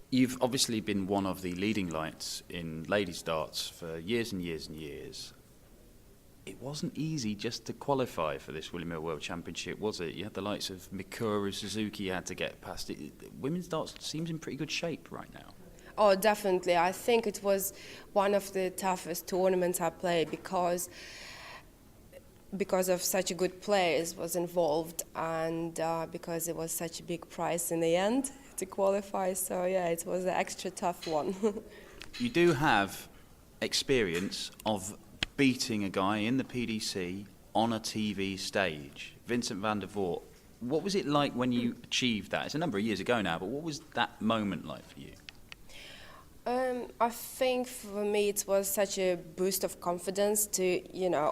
You've obviously been one of the leading lights in ladies' darts for years and years and years. It wasn't easy just to qualify for this William Hill World Championship, was it? You had the likes of Mikuru, Suzuki you had to get past it. Women's darts seems in pretty good shape right now. Oh, definitely. I think it was one of the toughest tournaments I played because of such a good players was involved and because it was such a big prize in the end to qualify. So yeah, it was an extra tough one. You do have experience of beating a guy in the PDC on a TV stage, Vincent van der Voort. What was it like when you achieved that? It's a number of years ago now, but what was that moment like for you? I think for me it was such a boost of confidence to,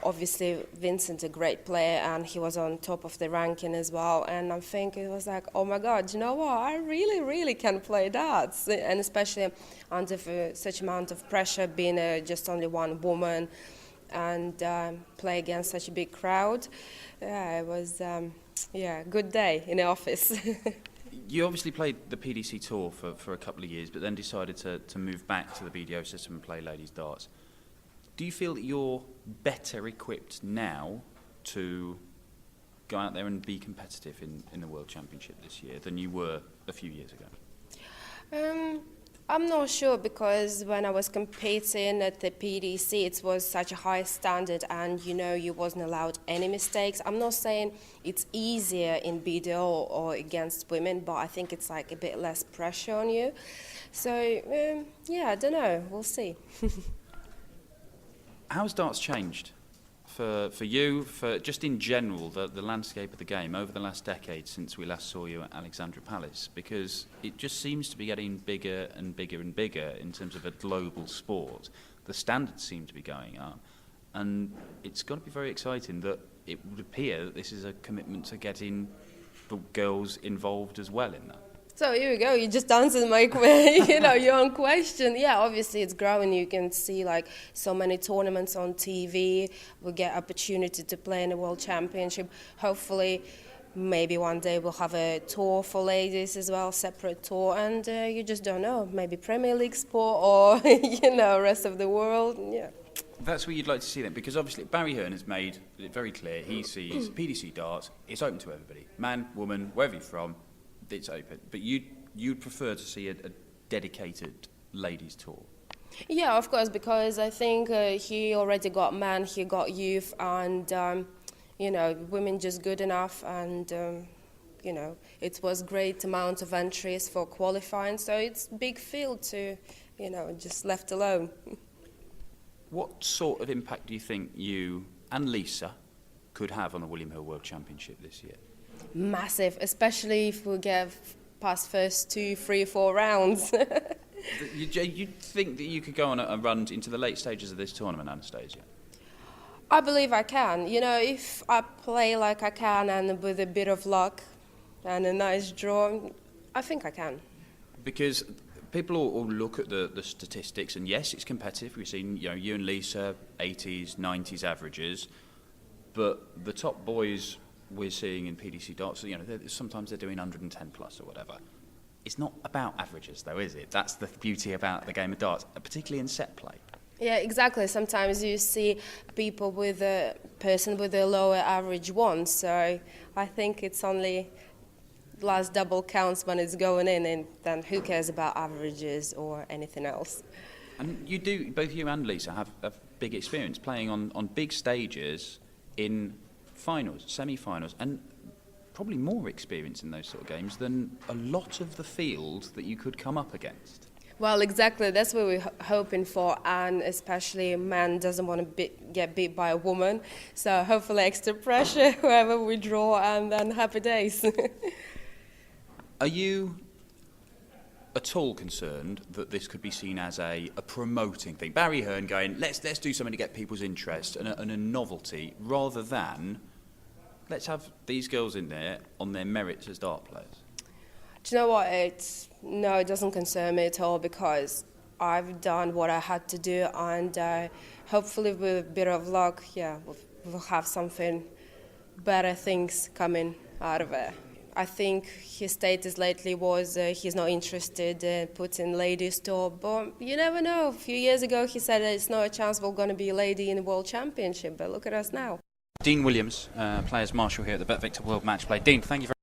obviously Vincent's a great player and he was on top of the ranking as well. And I think it was like, oh my God, you know what? I really, really can play darts. And especially under such amount of pressure, being just only one woman and play against such a big crowd. Yeah, it was, good day in the office. You obviously played the PDC Tour for a couple of years, but then decided to move back to the BDO system and play ladies' darts. Do you feel that you're better equipped now to go out there and be competitive in the World Championship this year than you were a few years ago? I'm not sure because when I was competing at the PDC, it was such a high standard and, you wasn't allowed any mistakes. I'm not saying it's easier in BDO or against women, but I think it's like a bit less pressure on you. So, I don't know. We'll see. How's darts changed for you, for just in general, the landscape of the game over the last decade since we last saw you at Alexandra Palace? Because it just seems to be getting bigger and bigger and bigger in terms of a global sport. The standards seem to be going up, and it's got to be very exciting that it would appear that this is a commitment to getting the girls involved as well in that. So here we go, you just answered my your own question. Yeah, obviously it's growing. You can see like so many tournaments on TV. We get opportunity to play in the World Championship. Hopefully, maybe one day we'll have a tour for ladies as well, separate tour. And you just don't know, maybe Premier League sport or, rest of the world, yeah. That's where you'd like to see them, because obviously Barry Hearn has made it very clear he sees PDC darts, it's open to everybody. Man, woman, wherever you're from, it's open. But you'd prefer to see a dedicated ladies tour? Yeah, of course, because I think he already got men, he got youth, and women just good enough, and it was great amount of entries for qualifying, so it's big field to, just left alone. What sort of impact do you think you and Lisa could have on the William Hill World Championship this year? Massive, especially if we get past first 2, 3, 4 rounds. You think that you could go on a run into the late stages of this tournament, Anastasia? I believe I can. If I play like I can and with a bit of luck and a nice draw, I think I can. Because people all look at the statistics, and yes, it's competitive. We've seen you and Lisa 80s, 90s averages, but the top boys we're seeing in PDC darts, sometimes they're doing 110 plus or whatever. It's not about averages, though, is it? That's the beauty about the game of darts, particularly in set play. Yeah, exactly. Sometimes you see people with a person with a lower average one, so I think it's only last double counts when it's going in, and then who cares about averages or anything else? And you do, both you and Lisa have big experience playing on big stages in finals, semi-finals, and probably more experience in those sort of games than a lot of the field that you could come up against. Well, exactly. That's what we're hoping for, and especially a man doesn't want to get beat by a woman. So hopefully extra pressure whoever we draw, and then happy days. Are you at all concerned that this could be seen as a promoting thing? Barry Hearn going, let's do something to get people's interest and a novelty, rather than let's have these girls in there on their merits as dart players? Do you know what? It doesn't concern me at all, because I've done what I had to do, and hopefully with a bit of luck, we'll have something better things coming out of it. I think his status lately was he's not interested in putting ladies top, but you never know. A few years ago he said it's not a chance we're going to be a lady in the World Championship, but look at us now. Dean Williams, Players Marshal here at the Bet Victor World Match Play. Dean, thank you very